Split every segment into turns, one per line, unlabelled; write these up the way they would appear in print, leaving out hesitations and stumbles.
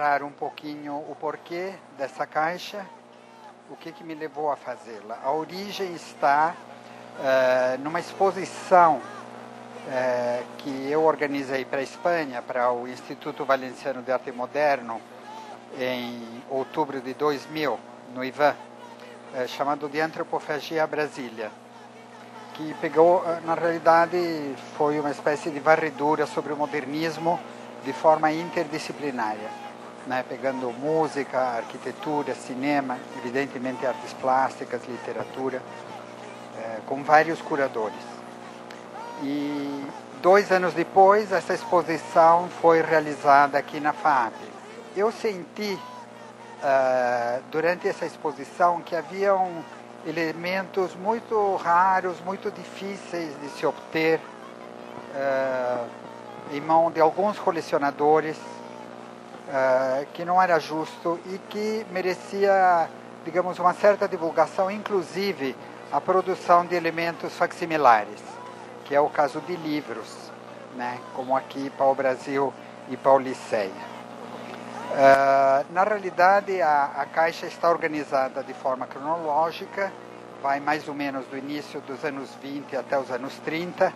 contar um pouquinho o porquê dessa caixa, o que me levou a fazê-la. A origem está numa exposição que eu organizei para a Espanha, para o Instituto Valenciano de Arte Moderno, em outubro de 2000, no IVAN, chamado de Antropofagia Brasília, que pegou, na realidade, foi uma espécie de varredura sobre o modernismo de forma interdisciplinária, né? Pegando música, arquitetura, cinema, evidentemente artes plásticas, literatura, com vários curadores. E 2 anos depois, essa exposição foi realizada aqui na FAAP. Eu senti, durante essa exposição, que haviam elementos muito raros, muito difíceis de se obter em mão de alguns colecionadores, que não era justo e que merecia, digamos, uma certa divulgação, inclusive a produção de elementos facsimilares, que é o caso de livros, né, como aqui para o Brasil e para o Liceia. Na realidade, a caixa está organizada de forma cronológica, vai mais ou menos do início dos anos 20 até os anos 30.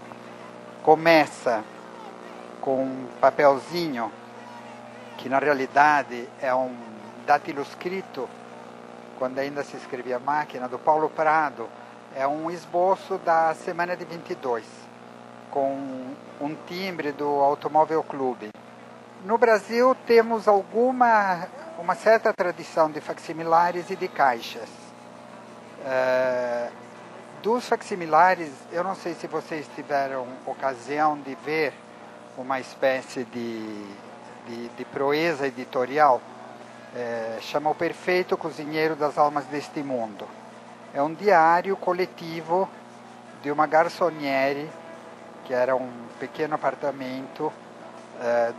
Começa com um papelzinho, que na realidade é um datiloscrito, quando ainda se escrevia à máquina, do Paulo Prado. É um esboço da semana de 22, com um timbre do Automóvel Clube. No Brasil temos uma certa tradição de facsimilares e de caixas. Dos facsimilares, eu não sei se vocês tiveram ocasião de ver uma espécie de proeza editorial, chama O Perfeito Cozinheiro das Almas deste Mundo. É um diário coletivo de uma garçoniere, que era um pequeno apartamento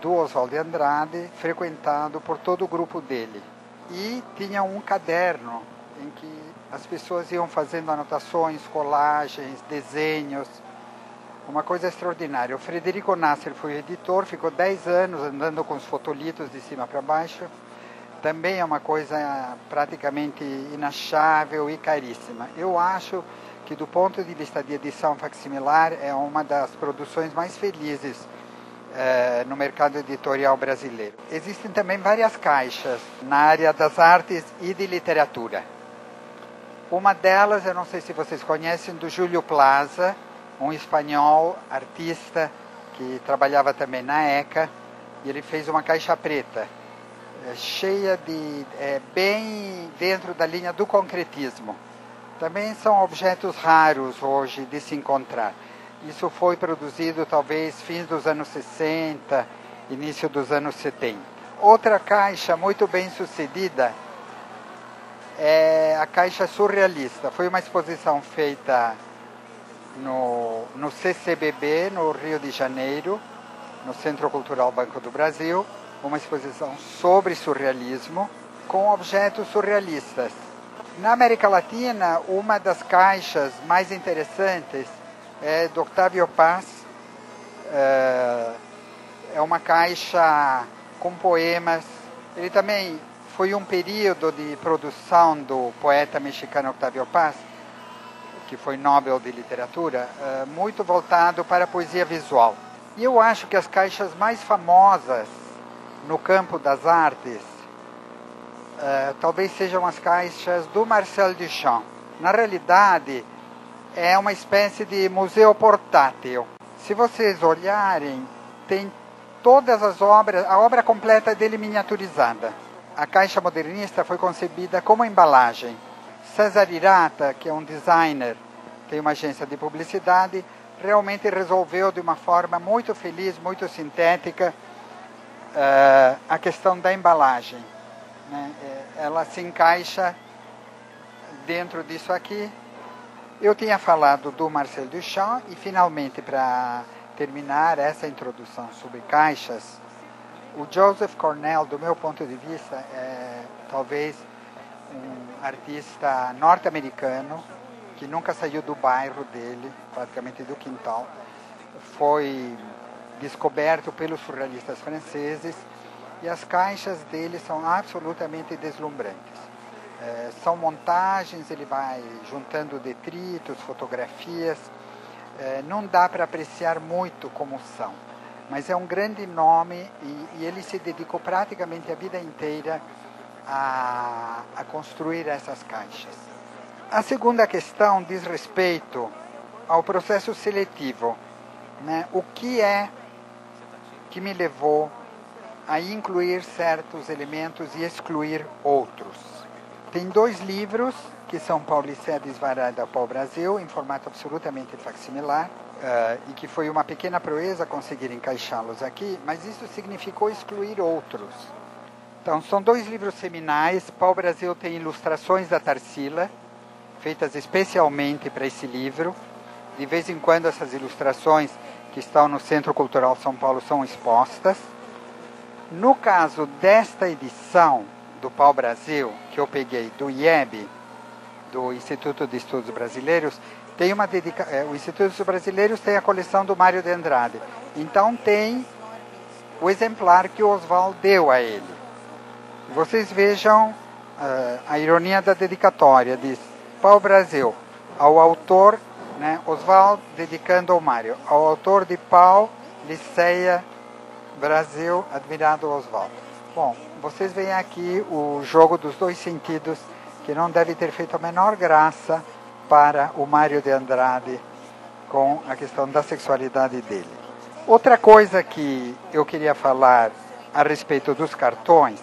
do Oswald de Andrade, frequentado por todo o grupo dele. E tinha um caderno em que as pessoas iam fazendo anotações, colagens, desenhos, uma coisa extraordinária. O Frederico Nasser foi o editor, ficou 10 anos andando com os fotolitos de cima para baixo. Também é uma coisa praticamente inachável e caríssima. Eu acho que, do ponto de vista de edição facsimilar, é uma das produções mais felizes no mercado editorial brasileiro. Existem também várias caixas na área das artes e de literatura. Uma delas, eu não sei se vocês conhecem, do Júlio Plaza, um espanhol artista que trabalhava também na ECA, e ele fez uma caixa preta, cheia de, bem dentro da linha do concretismo. Também são objetos raros hoje de se encontrar. Isso foi produzido talvez fins dos anos 60, início dos anos 70. Outra caixa muito bem sucedida é a caixa surrealista. Foi uma exposição feita no CCBB, no Rio de Janeiro, no Centro Cultural Banco do Brasil, uma exposição sobre surrealismo com objetos surrealistas. Na América Latina, uma das caixas mais interessantes é do Octavio Paz. É uma caixa com poemas. Ele também foi um período de produção do poeta mexicano Octavio Paz, que foi Nobel de Literatura, muito voltado para a poesia visual. E eu acho que as caixas mais famosas no campo das artes talvez sejam as caixas do Marcel Duchamp. Na realidade, é uma espécie de museu portátil. Se vocês olharem, tem todas as obras, a obra completa dele miniaturizada. A caixa modernista foi concebida como embalagem. César Hirata, que é um designer, tem uma agência de publicidade, realmente resolveu de uma forma muito feliz, muito sintética, a questão da embalagem, né? Ela se encaixa dentro disso aqui. Eu tinha falado do Marcel Duchamp e, finalmente, para terminar essa introdução sobre caixas, o Joseph Cornell, do meu ponto de vista, é talvez um artista norte-americano que nunca saiu do bairro dele, praticamente do quintal. Foi descoberto pelos surrealistas franceses e as caixas dele são absolutamente deslumbrantes. São montagens, ele vai juntando detritos, fotografias, não dá para apreciar muito como são, mas é um grande nome e ele se dedicou praticamente a vida inteira a construir essas caixas. A segunda questão diz respeito ao processo seletivo, né? O que é que me levou a incluir certos elementos e excluir outros? Tem 2 livros, que são Paulicéia Desvarada Pau Brasil, em formato absolutamente facsimilar, e que foi uma pequena proeza conseguir encaixá-los aqui, mas isso significou excluir outros. Então, são 2 livros seminais. Pau Brasil tem ilustrações da Tarsila, feitas especialmente para esse livro. De vez em quando essas ilustrações que estão no Centro Cultural São Paulo são expostas. No caso desta edição do Pau Brasil, que eu peguei do IEB, do Instituto de Estudos Brasileiros, tem uma o Instituto de Estudos Brasileiros tem a coleção do Mário de Andrade. Então tem o exemplar que o Oswald deu a ele. Vocês vejam a ironia da dedicatória, diz Pau Brasil, ao autor, né, Oswald dedicando ao Mário, ao autor de Pau, Liceia Brasil, admirado Oswald. Bom, vocês veem aqui o jogo dos 2 sentidos, que não deve ter feito a menor graça para o Mário de Andrade com a questão da sexualidade dele. Outra coisa que eu queria falar a respeito dos cartões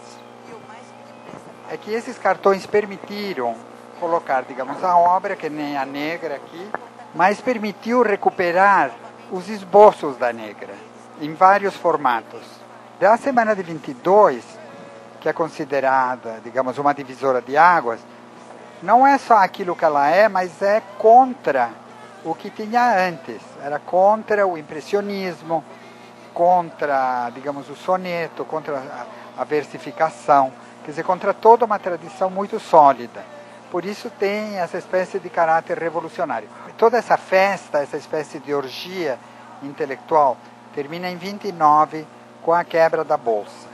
é que esses cartões permitiram colocar, digamos, a obra, que nem a Negra aqui, mas permitiu recuperar os esboços da Negra, em vários formatos. Da semana de 22, que é considerada, digamos, uma divisora de águas, não é só aquilo que ela é, mas é contra o que tinha antes. Era contra o impressionismo, contra, digamos, o soneto, contra a versificação, quer dizer, contra toda uma tradição muito sólida. Por isso tem essa espécie de caráter revolucionário. Toda essa festa, essa espécie de orgia intelectual, termina em 29 com a quebra da Bolsa.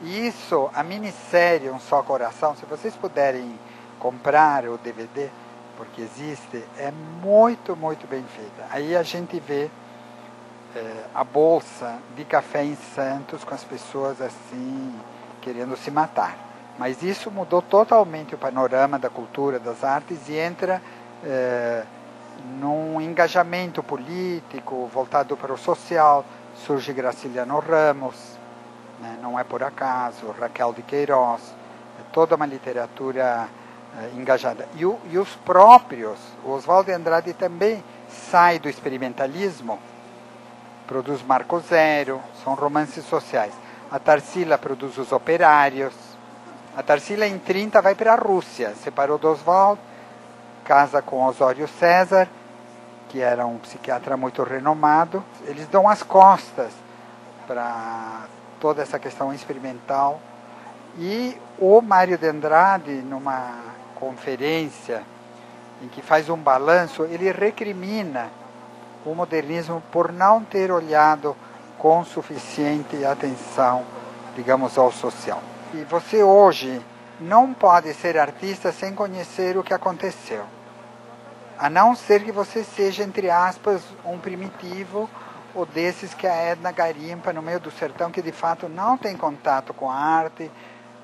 E isso, a minissérie Um Só Coração, se vocês puderem comprar o DVD, porque existe, é muito, muito bem feita. Aí a gente vê a Bolsa de café em Santos com as pessoas assim, querendo se matar. Mas isso mudou totalmente o panorama da cultura, das artes, e entra num engajamento político voltado para o social. Surge Graciliano Ramos, né? Não é por acaso, Raquel de Queiroz, toda uma literatura engajada. E os próprios, o Oswald de Andrade também sai do experimentalismo, produz Marco Zero, são romances sociais. A Tarsila produz Os Operários. A Tarsila, em 30, vai para a Rússia, separou do Oswald, casa com Osório César, que era um psiquiatra muito renomado. Eles dão as costas para toda essa questão experimental. E o Mário de Andrade, numa conferência em que faz um balanço, ele recrimina o modernismo por não ter olhado com suficiente atenção, digamos, ao social. E você hoje não pode ser artista sem conhecer o que aconteceu. A não ser que você seja, entre aspas, um primitivo, ou desses que a Edna garimpa no meio do sertão, que de fato não tem contato com a arte,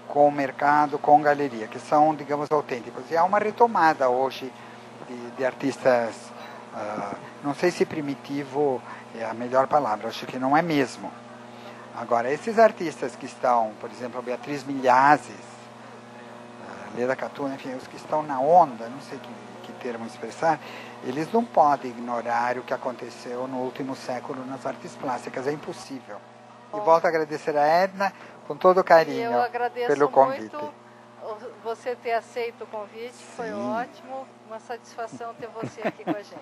com o mercado, com galeria, que são, digamos, autênticos. E há uma retomada hoje de artistas, não sei se primitivo é a melhor palavra, acho que não é mesmo. Agora, esses artistas que estão, por exemplo, a Beatriz Milhazes, Leda Catuna, enfim, os que estão na onda, não sei que termo expressar, eles não podem ignorar o que aconteceu no último século nas artes plásticas, é impossível. E volto a agradecer a Edna com todo carinho pelo convite.
Eu agradeço muito você ter aceito o convite, foi ótimo, uma satisfação ter você aqui com a gente.